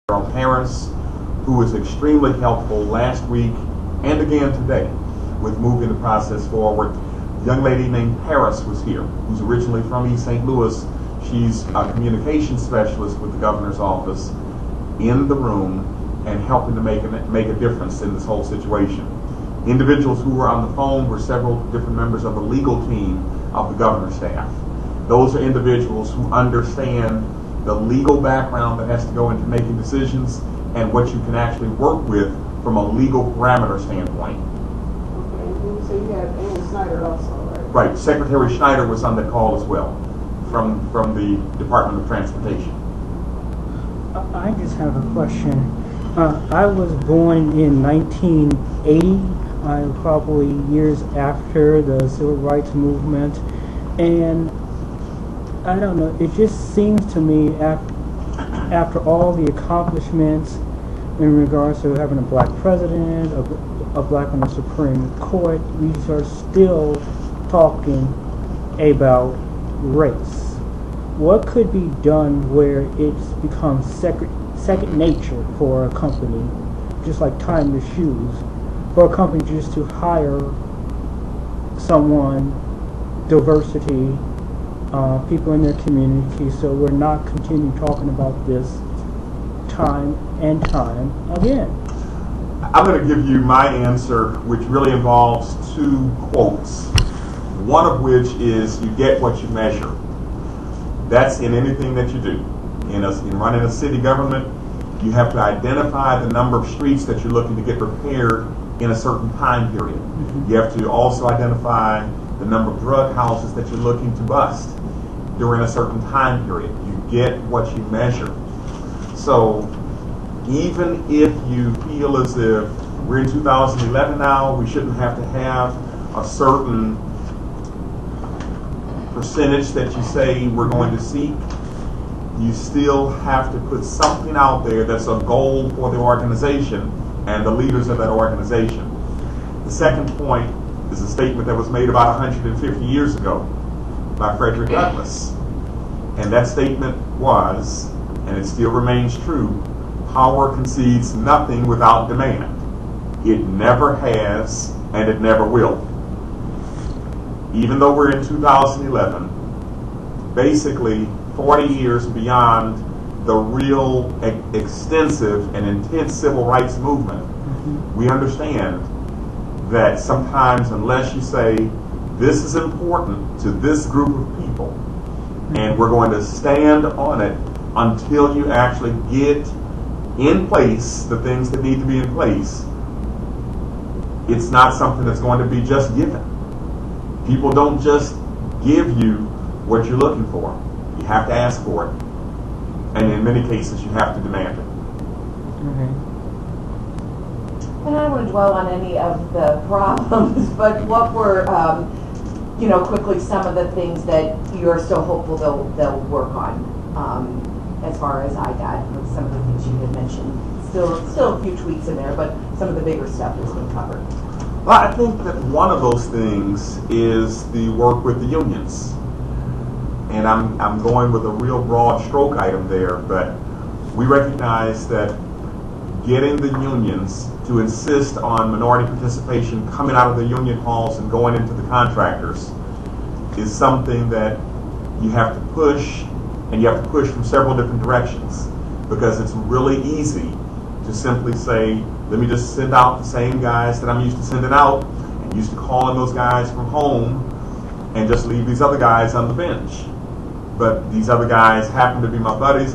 Harris, who was extremely helpful last week and again today with moving the process forward. A young lady named Harris was here, who's originally from East St. Louis. She's a communications specialist with the governor's office in the room and helping to make a difference in this whole situation. Individuals who were on the phone were several different members of the legal team of the governor's staff. Those are individuals who understand the legal background that has to go into making decisions and what you can actually work with from a legal parameter standpoint. Okay, so you had Amy Snyder also, right? Right, Secretary Schneider was on the call as well from the Department of Transportation. I just have a question. I was born in 1980, probably years after the Civil Rights Movement, and I don't know, it just seems to me after all the accomplishments in regards to having a black president, a black on the Supreme Court, we are still talking about race. What could be done where it's become second nature for a company, just like tying your shoes, for a company just to hire someone, diversity, people in their community, so we're not continuing talking about this time and time again? I'm going to give you my answer, which really involves two quotes. One of which is, you get what you measure. That's in anything that you do. In running a city government, you have to identify the number of streets that you're looking to get repaired in a certain time period. Mm-hmm. You have to also identify the number of drug houses that you're looking to bust during a certain time period. You get what you measure. So even if you feel as if we're in 2011 now, we shouldn't have to have a certain percentage that you say we're going to seek, you still have to put something out there that's a goal for the organization and the leaders of that organization. The second point is a statement that was made about 150 years ago by Frederick Douglass. And that statement was, and it still remains true, power concedes nothing without demand. It never has, and it never will. Even though we're in 2011, basically 40 years beyond the real extensive and intense civil rights movement, we understand that sometimes unless you say, this is important to this group of people, and we're going to stand on it until you actually get in place the things that need to be in place, it's not something that's going to be just given. People don't just give you what you're looking for. You have to ask for it. And in many cases, you have to demand it. And I don't want to dwell on any of the problems, but what were, quickly some of the things that you're still hopeful they'll work on, as far as I got with some of the things you had mentioned. Still a few tweaks in there, but some of the bigger stuff has been covered. Well, I think that one of those things is the work with the unions. And I'm going with a real broad stroke item there, but we recognize that getting the unions to insist on minority participation coming out of the union halls and going into the contractors is something that you have to push, and you have to push from several different directions, because it's really easy to simply say, let me just send out the same guys that I'm used to sending out, and used to calling those guys from home, and just leave these other guys on the bench. But these other guys happen to be my buddies.